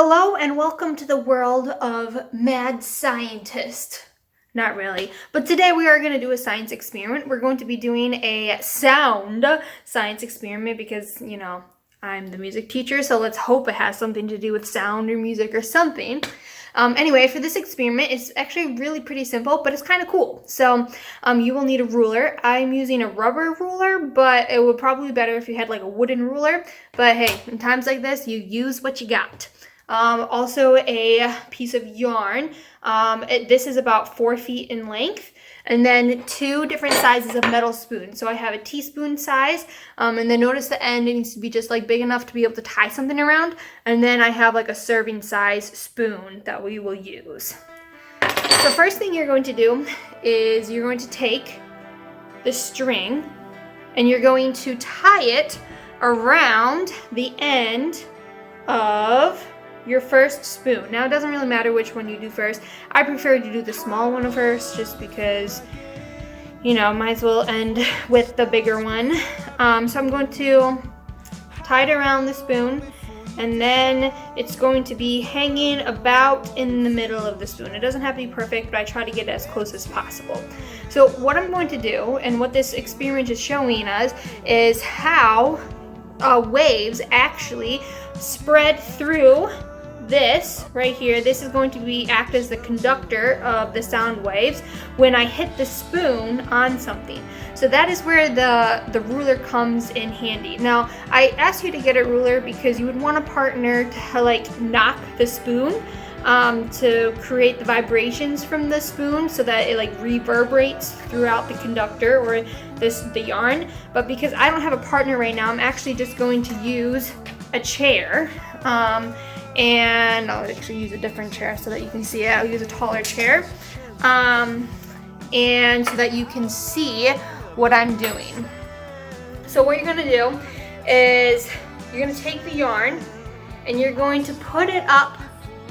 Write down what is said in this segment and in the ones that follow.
Hello and welcome to the world of mad scientist. Not really, but today we are going to do a science experiment. We're going to be doing a sound science experiment because, I'm the music teacher, so let's hope it has something to do with sound or music or something. Anyway, for this experiment, it's actually really pretty simple, but it's kind of cool. So you will need a ruler. I'm using a rubber ruler, but it would probably be better if you had like a wooden ruler. But hey, in times like this, you use what you got. Also a piece of yarn. This is about 4 feet in length. And then 2 different sizes of metal spoons. So I have a teaspoon size, and then notice the end, it needs to be just like big enough to be able to tie something around. And then I have like a serving size spoon that we will use. So first thing you're going to do is you're going to take the string and you're going to tie it around the end of your first spoon. Now it doesn't really matter which one you do first. I prefer to do the small one first just because, might as well end with the bigger one. So I'm going to tie it around the spoon and then it's going to be hanging about in the middle of the spoon. It doesn't have to be perfect, but I try to get it as close as possible. So what I'm going to do and what this experiment is showing us is how waves actually spread through this right here. This is going to act as the conductor of the sound waves when I hit the spoon on something. So that is where the ruler comes in handy. Now, I asked you to get a ruler because you would want a partner to knock the spoon to create the vibrations from the spoon so that it reverberates throughout the conductor or the yarn. But because I don't have a partner right now, I'm actually just going to use a chair. And I'll actually use a different chair so that you can see it. I'll use a taller chair. And so that you can see what I'm doing. So what you're gonna do is you're gonna take the yarn and you're going to put it up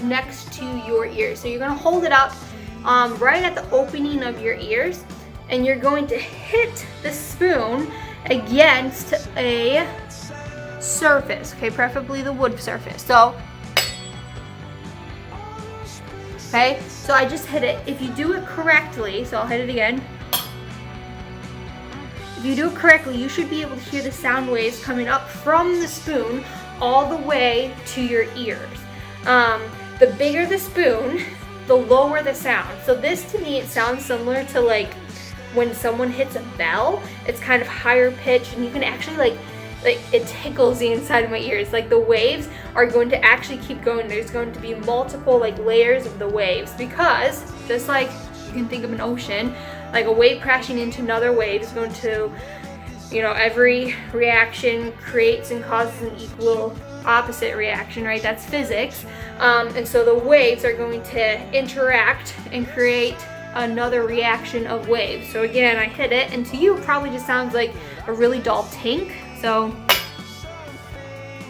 next to your ears. So you're gonna hold it up right at the opening of your ears and you're going to hit the spoon against a surface, okay, preferably the wood surface. Okay, so I just hit it. If you do it correctly, so I'll hit it again. If you do it correctly, you should be able to hear the sound waves coming up from the spoon all the way to your ears. The bigger the spoon, the lower the sound. So this to me, it sounds similar to when someone hits a bell. It's kind of higher pitched and you can actually it tickles the inside of my ears. The waves are going to actually keep going. There's going to be multiple layers of the waves because just like you can think of an ocean, a wave crashing into another wave is going to, every reaction creates and causes an equal opposite reaction, right? That's physics. And so the waves are going to interact and create another reaction of waves. So again, I hit it and to you it probably just sounds like a really dull tink.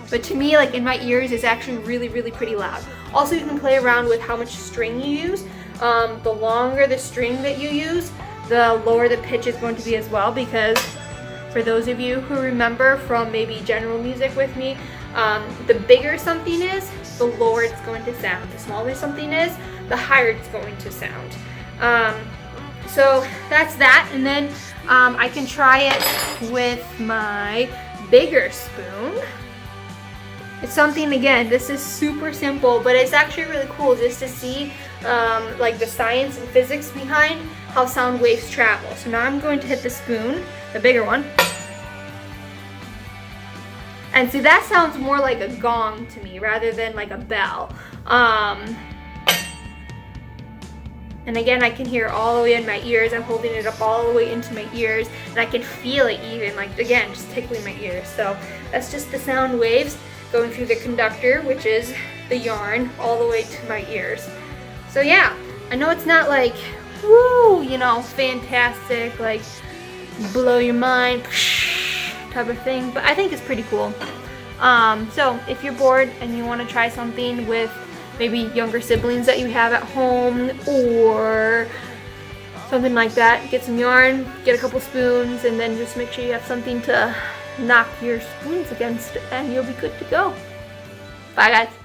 But to me, in my ears, it's actually really, really pretty loud. Also, you can play around with how much string you use. The longer the string that you use, the lower the pitch is going to be as well, because for those of you who remember from maybe general music with me, the bigger something is, the lower it's going to sound. The smaller something is, the higher it's going to sound. So that's that, and then I can try it with my bigger spoon. It's something, again, this is super simple, but it's actually really cool just to see the science and physics behind how sound waves travel. So now I'm going to hit the spoon, the bigger one. And see, that sounds more like a gong to me rather than like a bell. And again, I can hear all the way in my ears. I'm holding it up all the way into my ears, and I can feel it even, again, just tickling my ears. So that's just the sound waves going through the conductor, which is the yarn, all the way to my ears. So yeah, I know it's not woo, fantastic, blow your mind type of thing, but I think it's pretty cool. So if you're bored and you want to try something with maybe younger siblings that you have at home or something like that, get some yarn, get a couple spoons, and then just make sure you have something to knock your spoons against and you'll be good to go. Bye guys.